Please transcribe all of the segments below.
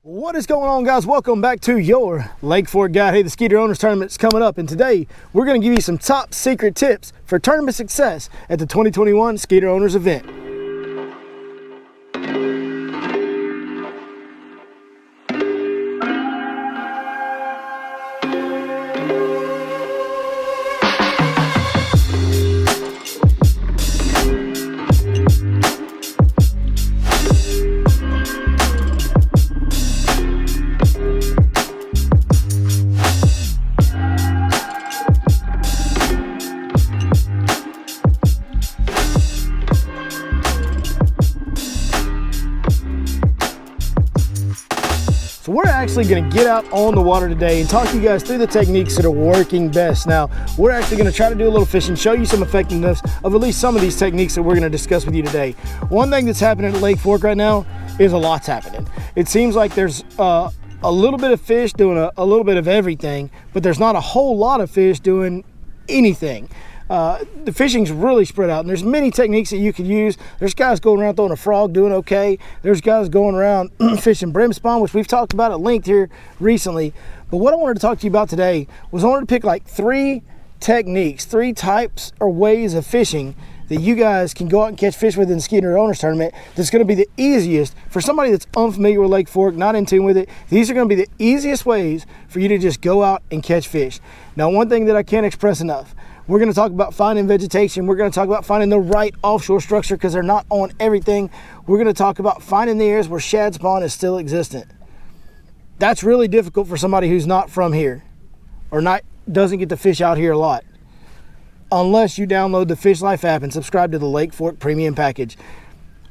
What is going on, guys? Welcome back to your Lake Fork Guide. Hey, the Skeeter Owners Tournament is coming up, and today we're going to give you some top secret tips for tournament success at the 2021 Skeeter Owners event. So we're actually going to get out on the water today and talk to you guys through the techniques that are working best. Now, we're actually going to try to do a little fishing, show you some effectiveness of at least some of these techniques that we're going to discuss with you today. One thing that's happening at Lake Fork right now is a lot's happening. It seems like there's a little bit of fish doing a little bit of everything, but there's not a whole lot of fish doing anything. The fishing's really spread out, and there's many techniques that you can use. There's guys going around throwing a frog, doing okay. There's guys going around fishing brim spawn, which we've talked about at length here recently. But what I wanted to talk to you about today was I wanted to pick like three techniques, three types or ways of fishing that you guys can go out and catch fish with in the Skeeter Owners Tournament that's going to be the easiest for somebody that's unfamiliar with Lake Fork, not in tune with it. These are going to be the easiest ways for you to just go out and catch fish. Now, one thing that I can't express enough, we're going to talk about finding vegetation. We're going to talk about finding the right offshore structure because they're not on everything. We're going to talk about finding the areas where shad spawn is still existent. That's really difficult for somebody who's not from here or doesn't get to fish out here a lot, unless you download the Fish Life app and subscribe to the Lake Fork Premium Package.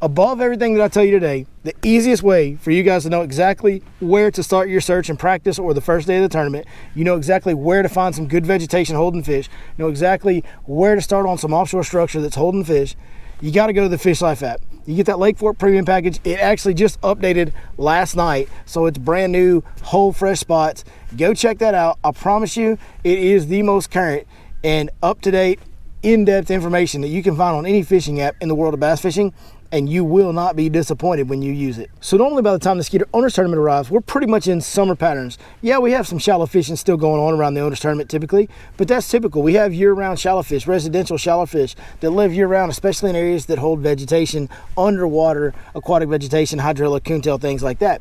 Above everything that I tell you today, the easiest way for you guys to know exactly where to start your search and practice or the first day of the tournament, you know exactly where to find some good vegetation holding fish, you know exactly where to start on some offshore structure that's holding fish, you got to go to the Fish Life app. You get that Lake Fork Premium Package. It actually just updated last night, so it's brand new, whole fresh spots. Go check that out. I promise you, it is the most current and up-to-date, in-depth information that you can find on any fishing app in the world of bass fishing, and you will not be disappointed when you use it. So normally by the time the Skeeter Owners Tournament arrives, we're pretty much in summer patterns. Yeah, we have some shallow fishing still going on around the Owners Tournament typically, but that's typical. We have year-round shallow fish, residential shallow fish that live year-round, especially in areas that hold vegetation, underwater, aquatic vegetation, hydrilla, coontail, things like that.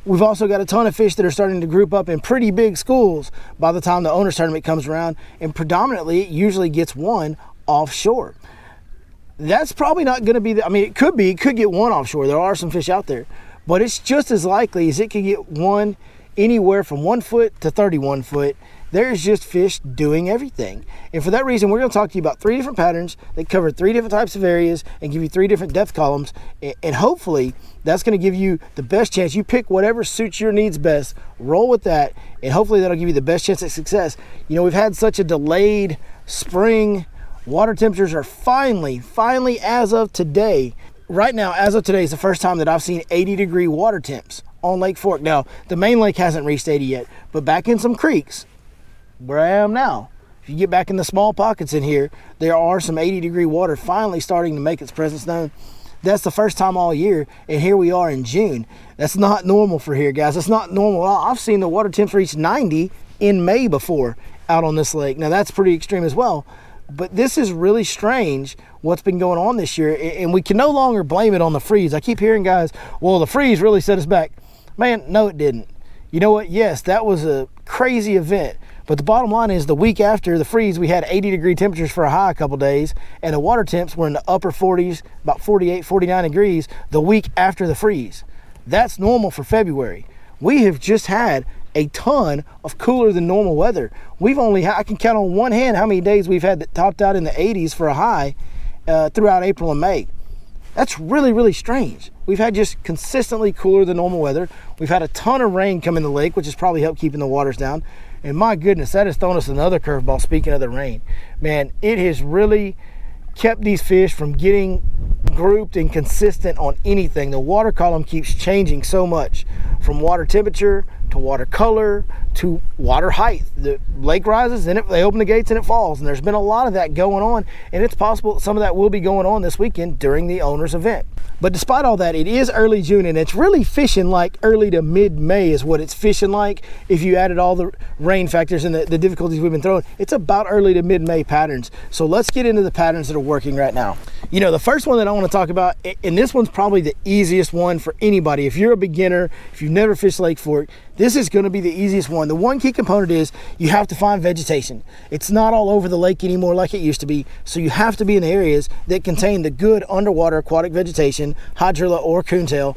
We've also got a ton of fish that are starting to group up in pretty big schools by the time the Owners Tournament comes around, and predominantly it usually gets one offshore. That's probably not going to be it could get one offshore. There are some fish out there, but it's just as likely as it could get one anywhere from 1 foot to 31 foot. There's just fish doing everything. And for that reason, we're going to talk to you about three different patterns that cover three different types of areas and give you three different depth columns. And hopefully that's going to give you the best chance. You pick whatever suits your needs best, roll with that, and hopefully that'll give you the best chance at success. You know, we've had such a delayed spring. Water temperatures are finally, as of today, right now, as of today is the first time that I've seen 80-degree water temps on Lake Fork. Now, the main lake hasn't reached 80 yet, but back in some creeks, where I am now, if you get back in the small pockets in here, there are some 80-degree water finally starting to make its presence known. That's the first time all year, and here we are in June. That's not normal for here, guys. That's not normal. I've seen the water temps reach 90 in May before out on this lake. Now, that's pretty extreme as well. But this is really strange what's been going on this year, and we can no longer blame it on the freeze. I keep hearing guys, well, the freeze really set us back. Man, no, it didn't. You know what? Yes, that was a crazy event, but the bottom line is the week after the freeze, we had 80-degree temperatures for a high a couple days, and the water temps were in the upper 40s, about 48, 49 degrees the week after the freeze. That's normal for February. We have just had a ton of cooler than normal weather. I can count on one hand how many days we've had that topped out in the 80s for a high throughout April and May. That's really, really strange. We've had just consistently cooler than normal weather. We've had a ton of rain come in the lake, which has probably helped keeping the waters down. And my goodness, that has thrown us another curveball. Speaking of the rain, man, it has really kept these fish from getting grouped and consistent on anything. The water column keeps changing so much, from water temperature to water color to water height. The lake rises, then they open the gates and it falls, and there's been a lot of that going on, and it's possible that some of that will be going on this weekend during the owner's event. But despite all that, it is early June, and it's really fishing like early to mid-May is what it's fishing like. If you added all the rain factors and the difficulties we've been throwing, it's about early to mid-May patterns. So let's get into the patterns that are working right now. You know, the first one that I want to talk about, and this one's probably the easiest one for anybody. If you're a beginner, if you've never fished Lake Fork, this is going to be the easiest one. The one key component is you have to find vegetation. It's not all over the lake anymore like it used to be, so you have to be in the areas that contain the good underwater aquatic vegetation, hydrilla or coontail,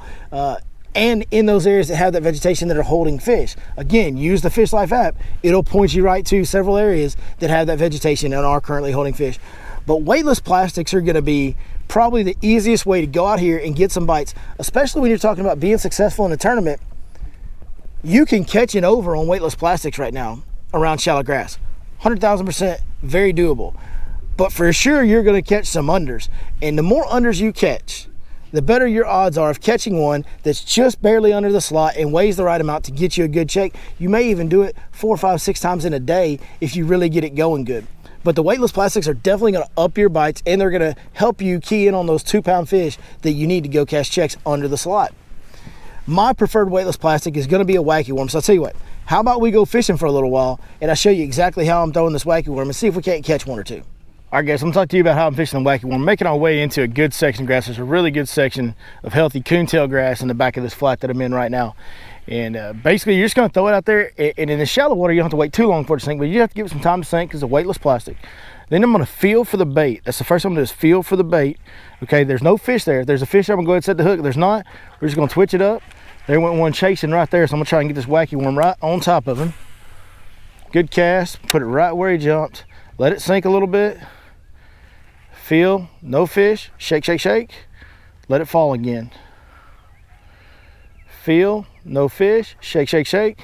and in those areas that have that vegetation that are holding fish. Again, use the Fish Life app. It'll point you right to several areas that have that vegetation and are currently holding fish. But weightless plastics are going to be probably the easiest way to go out here and get some bites, especially when you're talking about being successful in a tournament. You can catch an over on weightless plastics right now around shallow grass. 100,000%, very doable. But for sure, you're going to catch some unders. And the more unders you catch, the better your odds are of catching one that's just barely under the slot and weighs the right amount to get you a good shake. You may even do it 4, 5, 6 times in a day if you really get it going good. But the weightless plastics are definitely going to up your bites, and they're going to help you key in on those 2-pound fish that you need to go catch checks under the slot. My preferred weightless plastic is going to be a wacky worm. So I'll tell you what, how about we go fishing for a little while and I'll show you exactly how I'm throwing this wacky worm and see if we can't catch one or two. All right, guys, I'm going to talk to you about how I'm fishing the wacky worm. Making our way into a good section of grass. There's a really good section of healthy coontail grass in the back of this flat that I'm in right now. And basically, you're just going to throw it out there. And in the shallow water, you don't have to wait too long for it to sink, but you have to give it some time to sink because it's a weightless plastic. Then I'm going to feel for the bait. That's the first thing I'm going to do is feel for the bait. Okay, there's no fish there. If there's a fish there, I'm going to go ahead and set the hook. If there's not, we're just going to twitch it up. There went one chasing right there, so I'm going to try and get this wacky worm right on top of him. Good cast. Put it right where he jumped. Let it sink a little bit. Feel, no fish. Shake, shake, shake. Let it fall again. Feel, no fish. Shake, shake, shake.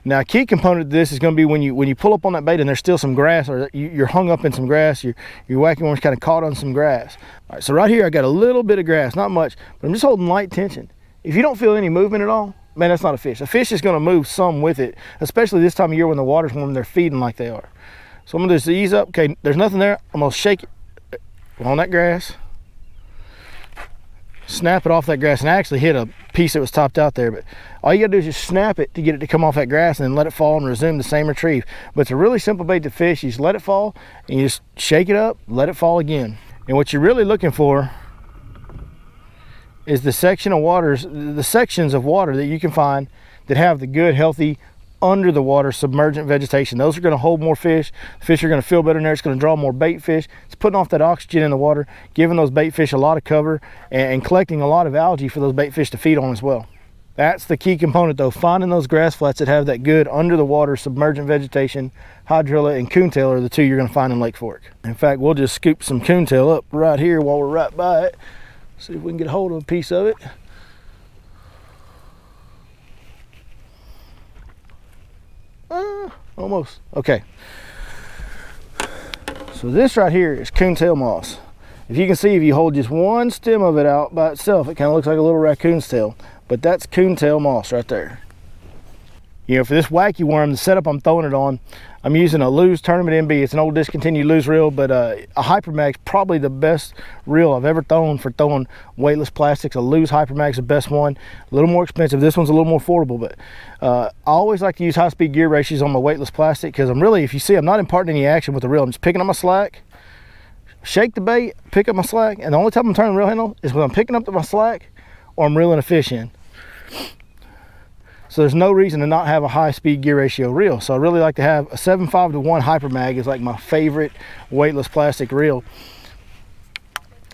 Now, a key component of this is going to be when you pull up on that bait and there's still some grass, or you're hung up in some grass, your wacky worm's kind of caught on some grass. All right, so right here I got a little bit of grass, not much, but I'm just holding light tension. If you don't feel any movement at all, man, that's not a fish. A fish is going to move some with it, especially this time of year when the water's warm and they're feeding like they are. So I'm going to just ease up. Okay, there's nothing there. I'm going to shake it on that grass, snap it off that grass, and I actually hit a piece that was topped out there, but all you gotta do is just snap it to get it to come off that grass and then let it fall and resume the same retrieve. But it's a really simple bait to fish. You just let it fall and you just shake it up, let it fall again. And what you're really looking for is the sections of water that you can find that have the good, healthy, under the water submergent vegetation. Those are going to hold more fish. Fish are going to feel better in there. It's going to draw more bait fish. It's putting off that oxygen in the water, giving those bait fish a lot of cover and collecting a lot of algae for those bait fish to feed on as well. That's the key component though, finding those grass flats that have that good under the water submergent vegetation. Hydrilla and coontail are the two you're going to find in Lake Fork. In fact, we'll just scoop some coontail up right here while we're right by it. See if we can get a hold of a piece of it. Almost. Okay. So this right here is coontail moss. If you can see, if you hold just one stem of it out by itself, it kind of looks like a little raccoon's tail. But that's coontail moss right there. You know, for this wacky worm, the setup I'm throwing it on, I'm using a Lew's Tournament MB. It's an old discontinued Lew's reel, but a Hypermax, probably the best reel I've ever thrown for throwing weightless plastics. A Lew's Hypermax is the best one. A little more expensive. This one's a little more affordable, but I always like to use high-speed gear ratios on my weightless plastic because I'm really, if you see, I'm not imparting any action with the reel. I'm just picking up my slack, shake the bait, pick up my slack, and the only time I'm turning the reel handle is when I'm picking up my slack or I'm reeling a fish in. So there's no reason to not have a high speed gear ratio reel. So I really like to have a 7.5 to 1 Hypermag is like my favorite weightless plastic reel.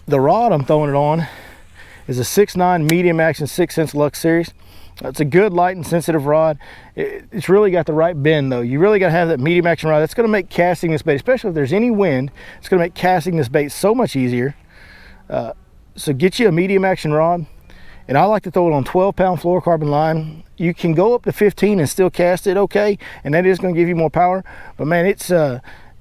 The rod I'm throwing it on is a 6.9 medium action 6-inch Lux series. It's a good light and sensitive rod. It's really got the right bend though. You really got to have that medium action rod. That's going to make casting this bait, especially if there's any wind, it's going to make casting this bait so much easier. So get you a medium action rod. And I like to throw it on 12-pound fluorocarbon line. You can go up to 15 and still cast it okay, and that is going to give you more power. But man, it's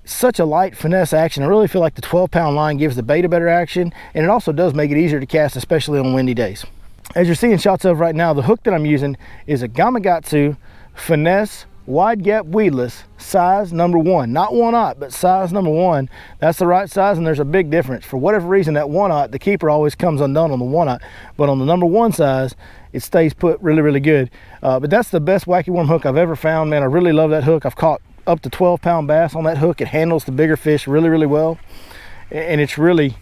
such a light finesse action. I really feel like the 12-pound line gives the bait a better action, and it also does make it easier to cast, especially on windy days. As you're seeing shots of right now, the hook that I'm using is a Gamakatsu Finesse wide gap weedless, size number 1, not 1/0, but size number 1. That's the right size, and there's a big difference. For whatever reason, that 1/0, the keeper always comes undone on the 1/0, but on the number 1 size, it stays put really, really good. But that's the best wacky worm hook I've ever found, man. I really love that hook. I've caught up to 12-pound bass on that hook. It handles the bigger fish really, really well, and it's really,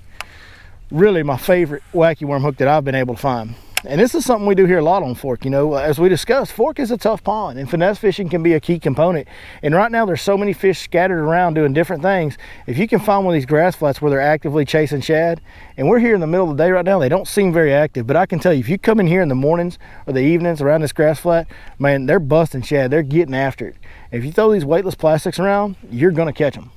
really my favorite wacky worm hook that I've been able to find. And this is something we do here a lot on Fork. You know, as we discussed, Fork is a tough pond, and finesse fishing can be a key component. And right now there's so many fish scattered around doing different things. If you can find one of these grass flats where they're actively chasing shad, and we're here in the middle of the day right now, they don't seem very active, but I can tell you, if you come in here in the mornings or the evenings around this grass flat, man, they're busting shad. They're getting after it. If you throw these weightless plastics around, you're gonna catch them.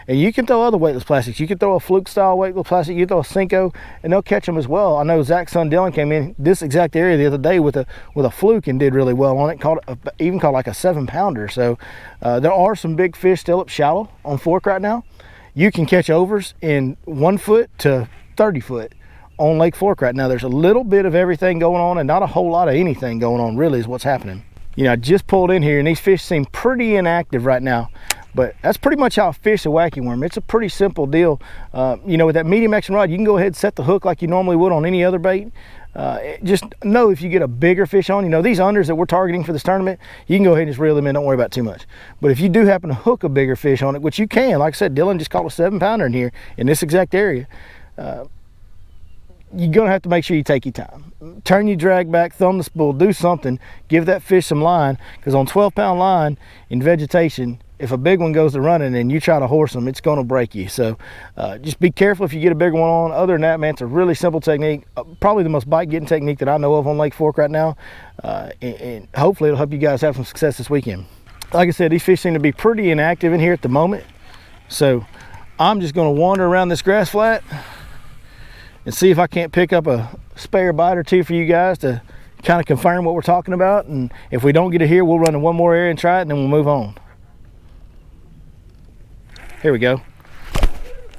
And you can throw other weightless plastics. You can throw a fluke style weightless plastic, you can throw a Cinco, and they'll catch them as well. I know Zach's son Dylan came in this exact area the other day with a fluke and did really well on it, even caught like a 7-pounder. So there are some big fish still up shallow on Fork right now. You can catch overs in 1 foot to 30 foot on Lake Fork right now. There's a little bit of everything going on, and not a whole lot of anything going on really is what's happening. You know, I just pulled in here and these fish seem pretty inactive right now. But that's pretty much how I fish a wacky worm. It's a pretty simple deal. You know, with that medium action rod, you can go ahead and set the hook like you normally would on any other bait. Just know if you get a bigger fish on, you know, these unders that we're targeting for this tournament, you can go ahead and just reel them in, don't worry about too much. But if you do happen to hook a bigger fish on it, which you can, like I said, Dylan just caught a 7-pounder in here in this exact area, you're gonna have to make sure you take your time. Turn your drag back, thumb the spool, do something, give that fish some line, because on 12-pound line in vegetation, if a big one goes to running and you try to horse them, it's gonna break you. So just be careful if you get a bigger one on. Other than that, man, it's a really simple technique. Probably the most bite getting technique that I know of on Lake Fork right now. And hopefully it'll help you guys have some success this weekend. Like I said, these fish seem to be pretty inactive in here at the moment. So I'm just gonna wander around this grass flat and see if I can't pick up a spare bite or two for you guys to kind of confirm what we're talking about. And if we don't get it here, we'll run to one more area and try it, and then we'll move on. Here we go.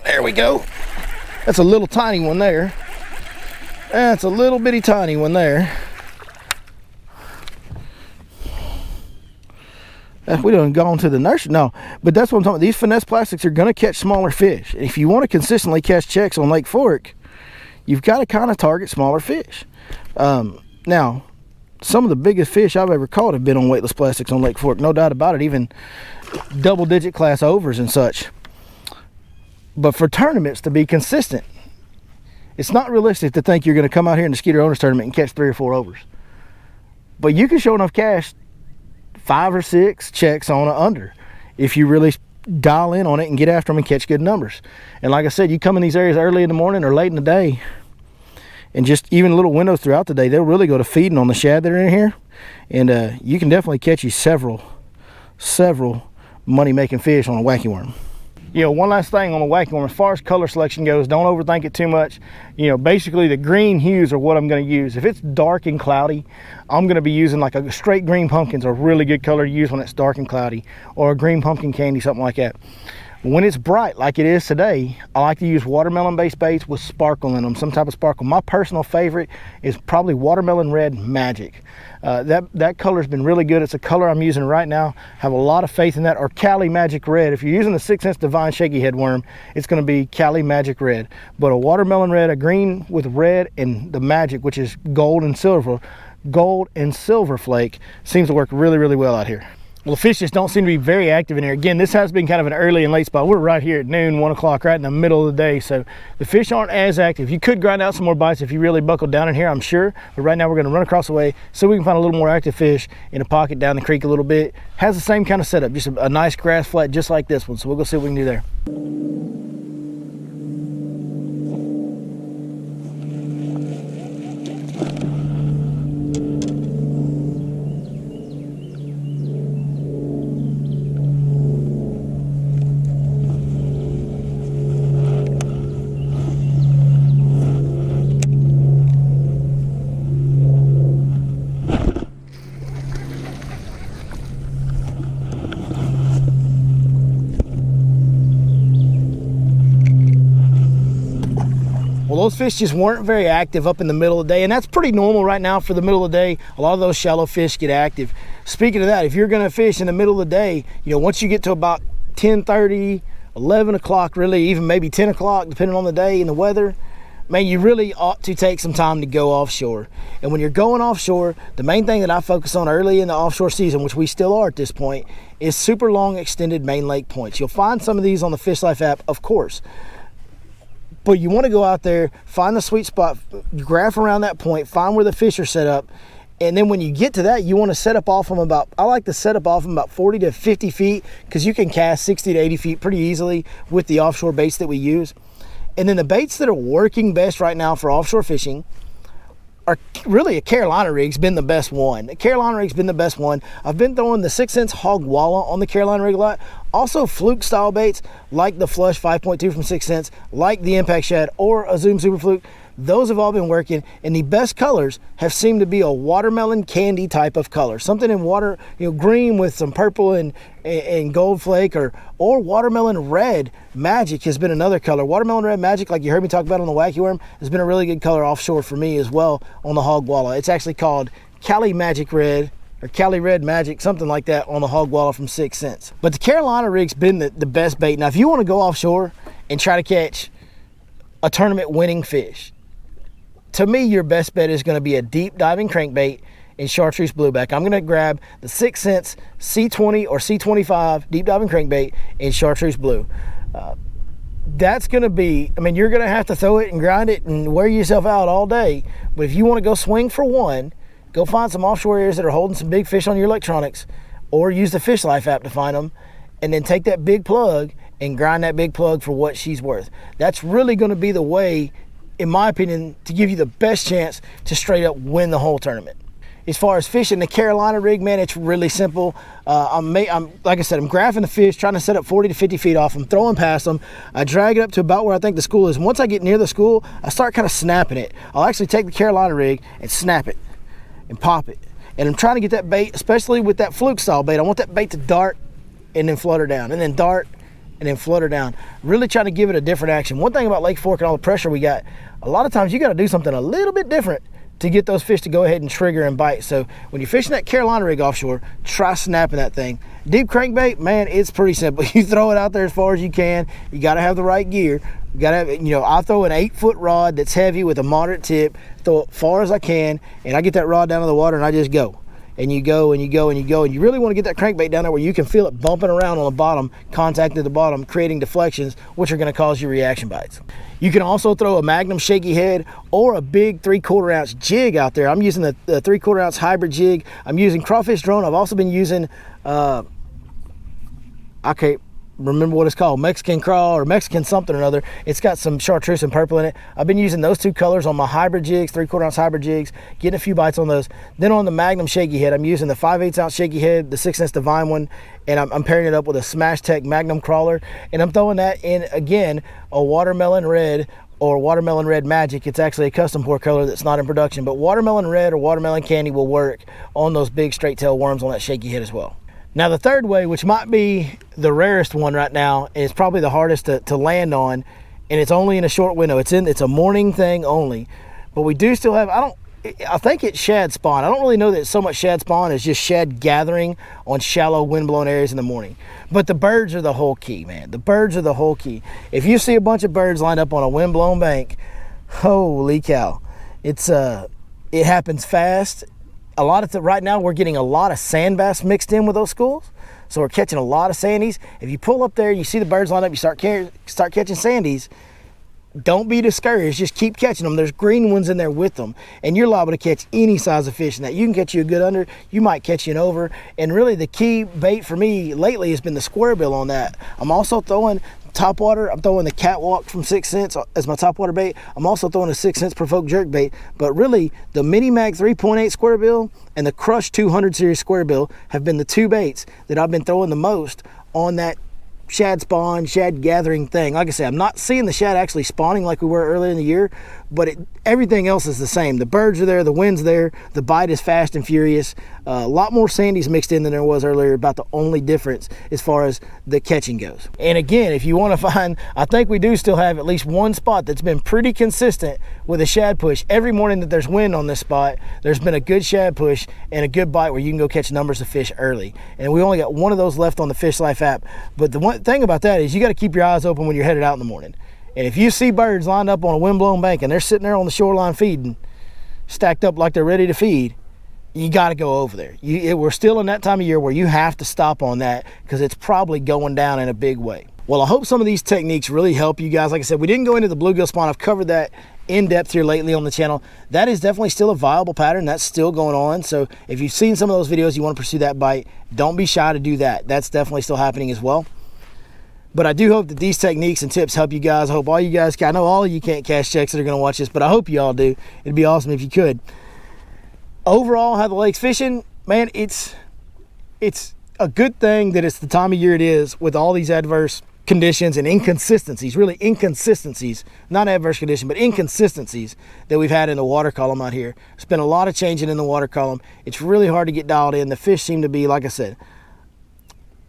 There we go. That's a little tiny one there. That's a little bitty tiny one there. We done gone to the nursery. No, but that's what I'm talking about. These finesse plastics are gonna catch smaller fish. If you want to consistently catch checks on Lake Fork, you've got to kind of target smaller fish. Now, some of the biggest fish I've ever caught have been on weightless plastics on Lake Fork, no doubt about it, even double-digit class overs and such. But for tournaments to be consistent, it's not realistic to think you're going to come out here in the Skeeter Owners Tournament and catch 3 or 4 overs. But you can show enough cash 5 or 6 checks on an under if you really dial in on it and get after them and catch good numbers. And like I said, you come in these areas early in the morning or late in the day, and just even little windows throughout the day, they'll really go to feeding on the shad that are in here, and you can definitely catch you several money-making fish on a wacky worm. You know, one last thing on the wacky worm, as far as color selection goes, don't overthink it too much. You know, basically the green hues are what I'm going to use. If it's dark and cloudy, I'm going to be using like a straight green pumpkin's a really good color to use when it's dark and cloudy, or a green pumpkin candy, something like that. When it's bright like it is today, I like to use watermelon based baits with sparkle in them, some type of sparkle. My personal favorite is probably watermelon red magic. That color's been really good. It's a color I'm using right now. Have a lot of faith in that. Or Cali Magic Red. If you're using the 6-inch Divine Shaky Head worm, it's going to be Cali Magic Red. But a watermelon red, a green with red, and the magic, which is gold and silver flake, seems to work really, really well out here. Well, the fish just don't seem to be very active in here. Again, this has been kind of an early and late spot. We're right here at noon, 1 o'clock, right in the middle of the day. So the fish aren't as active. You could grind out some more bites if you really buckled down in here, I'm sure. But right now we're gonna run across the way so we can find a little more active fish in a pocket down the creek a little bit. Has the same kind of setup, just a nice grass flat just like this one. So we'll go see what we can do there. those fish just weren't very active up in the middle of the day, and that's pretty normal right now for the middle of the day. A lot of those shallow fish get active. Speaking of that, if you're going to fish in the middle of the day, once you get to about 10:30, 11 o'clock, really even maybe 10 o'clock, depending on the day and the weather, man, you really ought to take some time to go offshore. And when you're going offshore, the main thing that I focus on early in the offshore season, which we still are at this point, is super long extended main lake points. You'll find some of these on the Fish Life app, of course, but you want to go out there, find the sweet spot, graph around that point, find where the fish are set up, and then when you get to that, you want to set up off them about, I like to set up off them about 40 to 50 feet, because you can cast 60 to 80 feet pretty easily with the offshore baits that we use. And then the baits that are working best right now for offshore fishing are really a Carolina rig's been the best one. The Carolina rig's been the best one. I've been throwing the 6-cents hog walla on the Carolina rig a lot. Also fluke style baits like the Flush 5.2 from 6 cents, like the Impact Shad or a Zoom Super Fluke. Those have all been working, and the best colors have seemed to be a watermelon candy type of color. Something in water, green with some purple and gold flake, or watermelon red magic has been another color. Watermelon red magic, like you heard me talk about on the Wacky Worm, has been a really good color offshore for me as well on the hog walla. It's actually called Cali Magic Red, or Cali Red Magic, something like that on the hog walla from 6 cents. But the Carolina rig's been the best bait. Now, if you want to go offshore and try to catch a tournament winning fish, to me, your best bet is going to be a deep diving crankbait in chartreuse blueback. I'm going to grab the 6 cents C20 or C25 deep diving crankbait in chartreuse blue. That's going to be, you're going to have to throw it and grind it and wear yourself out all day. But if you want to go swing for one, go find some offshore areas that are holding some big fish on your electronics, or use the Fish Life app to find them, and then take that big plug and grind that big plug for what she's worth. That's really going to be the way, in my opinion, to give you the best chance to straight up win the whole tournament. As far as fishing the Carolina rig, man, it's really simple. I'm like I said, I'm graphing the fish, trying to set up 40 to 50 feet off them, throwing past them. I drag it up to about where I think the school is. Once I get near the school, I start kind of snapping it. I'll actually take the Carolina rig and snap it and pop it. And I'm trying to get that bait, especially with that fluke style bait, I want that bait to dart and then flutter down, and then dart and then flutter down. Really trying to give it a different action. One thing about Lake Fork and all the pressure we got, a lot of times you got to do something a little bit different to get those fish to go ahead and trigger and bite. So when you're fishing that Carolina rig offshore, try snapping that thing. Deep crankbait, man, it's pretty simple. You throw it out there as far as you can. You got to have the right gear. You got to have, I throw an 8-foot rod that's heavy with a moderate tip, throw it far as I can, and I get that rod down in the water and I just go. And you go and you go and you go, and you really want to get that crankbait down there where you can feel it bumping around on the bottom, contact at the bottom, creating deflections, which are going to cause you reaction bites. You can also throw a Magnum shaky head or a big 3/4 ounce jig out there. I'm using the 3/4 ounce hybrid jig. I'm using crawfish drone. I've also been using I can't remember what it's called, Mexican craw or Mexican something or another. It's got some chartreuse and purple in it. I've been using those two colors on my hybrid jigs, 3/4 ounce hybrid jigs, getting a few bites on those. Then on the Magnum shaky head, I'm using the 5/8 ounce shaky head, the 6 cents Divine one, and I'm pairing it up with a Smash Tech Magnum crawler, and I'm throwing that in, again, a watermelon red or watermelon red magic. It's actually a custom pour color that's not in production, but watermelon red or watermelon candy will work on those big straight tail worms on that shaky head as well. Now the third way, which might be the rarest one right now, and it's probably the hardest to land on, and it's only in a short window. It's a morning thing only, but we do still have, I think it's shad spawn. I don't really know that it's so much shad spawn as just shad gathering on shallow windblown areas in the morning. But the birds are the whole key, man. The birds are the whole key. If you see a bunch of birds lined up on a windblown bank, holy cow. It happens fast. Right now we're getting a lot of sand bass mixed in with those schools, so we're catching a lot of sandies. If you pull up there and you see the birds lined up, you start catching sandies, don't be discouraged, just keep catching them. There's green ones in there with them, and you're liable to catch any size of fish in that. You can catch you a good under, you might catch you an over, and really the key bait for me lately has been the square bill on that. I'm also throwing topwater. I'm throwing the Catwalk from 6 cents as my topwater bait. I'm also throwing a 6 cents Provoke jerk bait, but really the Mini Mag 3.8 square bill and the Crush 200 series square bill have been the two baits that I've been throwing the most on that shad spawn, shad gathering thing. Like I said, I'm not seeing the shad actually spawning like we were earlier in the year, but everything else is the same. The birds are there, the wind's there, the bite is fast and furious. A lot more sandies mixed in than there was earlier, about the only difference as far as the catching goes. And again, if you want to find, I think we do still have at least one spot that's been pretty consistent with a shad push. Every morning that there's wind on this spot, there's been a good shad push and a good bite where you can go catch numbers of fish early. And we only got one of those left on the Fish Life app. But the one thing about that is you got to keep your eyes open when you're headed out in the morning. And if you see birds lined up on a windblown bank and they're sitting there on the shoreline feeding, stacked up like they're ready to feed, you got to go over there. We're still in that time of year where you have to stop on that because it's probably going down in a big way. Well, I hope some of these techniques really help you guys. Like I said, we didn't go into the bluegill spawn. I've covered that in depth here lately on the channel. That is definitely still a viable pattern. That's still going on. So if you've seen some of those videos, you want to pursue that bite, don't be shy to do that. That's definitely still happening as well. But I do hope that these techniques and tips help you guys. I hope all you guys, I know all of you can't cash checks that are going to watch this, but I hope you all do. It'd be awesome if you could. Overall, how the lake's fishing, man, it's a good thing that it's the time of year it is with all these adverse conditions and inconsistencies, really inconsistencies, not adverse condition, but inconsistencies that we've had in the water column out here. There's been a lot of changing in the water column. It's really hard to get dialed in. The fish seem to be, like I said,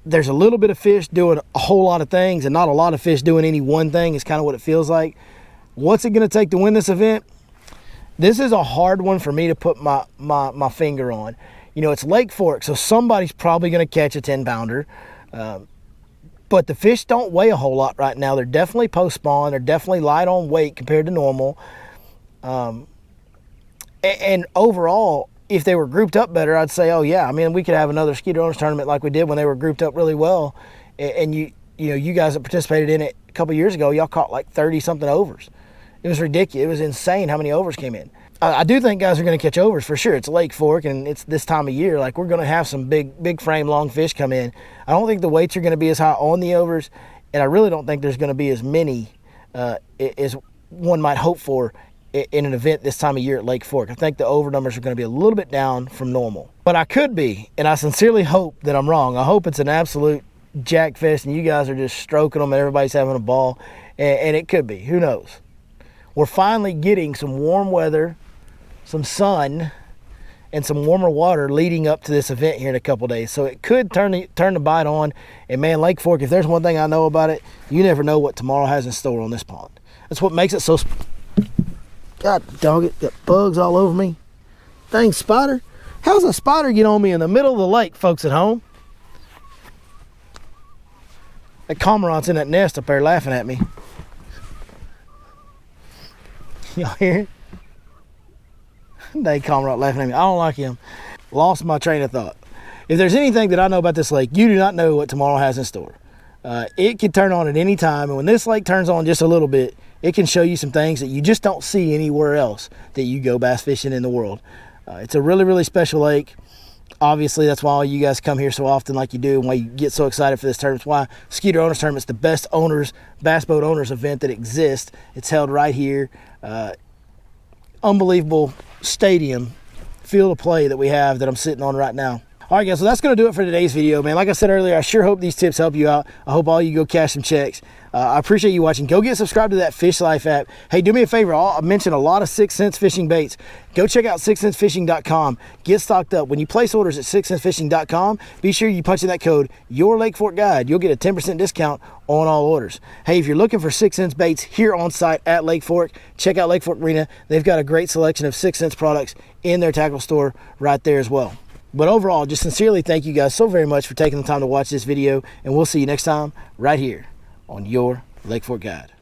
there's a little bit of fish doing a whole lot of things and not a lot of fish doing any one thing is kind of what it feels like. What's it going to take to win this event? This is a hard one for me to put my finger on. You know, it's Lake Fork, so somebody's probably going to catch a 10-pounder. But the fish don't weigh a whole lot right now. They're definitely post-spawn. They're definitely light on weight compared to normal. And overall, if they were grouped up better, I'd say, oh yeah, I mean, we could have another Skeeter Owners tournament like we did when they were grouped up really well. And you know, you guys that participated in it a couple years ago, y'all caught like 30-something overs. It was ridiculous. It was insane how many overs came in. I do think guys are going to catch overs for sure. It's Lake Fork and it's this time of year. Like, we're going to have some big frame long fish come in. I don't think the weights are going to be as high on the overs, and I really don't think there's going to be as many as one might hope for in an event this time of year at Lake Fork. I think the over numbers are going to be a little bit down from normal. But I could be, and I sincerely hope that I'm wrong. I hope it's an absolute jack fest and you guys are just stroking them and everybody's having a ball, and it could be. Who knows? We're finally getting some warm weather, some sun, and some warmer water leading up to this event here in a couple days. So it could turn the bite on. And man, Lake Fork, if there's one thing I know about it, you never know what tomorrow has in store on this pond. That's what makes it so... God dog it, got bugs all over me. Dang spider. How's a spider get on me in the middle of the lake, folks at home? That cormorant's in that nest up there laughing at me. Y'all hear it? Dang cormorant laughing at me. I don't like him. Lost my train of thought. If there's anything that I know about this lake, you do not know what tomorrow has in store. It can turn on at any time, and when this lake turns on just a little bit, it can show you some things that you just don't see anywhere else that you go bass fishing in the world. It's a really, really special lake. Obviously, that's why all you guys come here so often like you do, and why you get so excited for this tournament. It's why Skeeter Owners Tournament's the best bass boat owners event that exists. It's held right here. Unbelievable stadium, field of play that we have that I'm sitting on right now. All right, guys, so that's going to do it for today's video, man. Like I said earlier, I sure hope these tips help you out. I hope all you go cash some checks. I appreciate you watching. Go get subscribed to that Fish Life app. Hey, do me a favor. I mentioned a lot of 6th Sense fishing baits. Go check out 6thsensefishing.com. Get stocked up. When you place orders at 6thsensefishing.com, be sure you punch in that code, Your Lake Fork Guide. You'll get a 10% discount on all orders. Hey, if you're looking for 6th Sense baits here on site at Lake Fork, check out Lake Fork Marina. They've got a great selection of 6th Sense products in their tackle store right there as well. But overall, just sincerely thank you guys so very much for taking the time to watch this video, and we'll see you next time right here on Your Lake Fork Guide.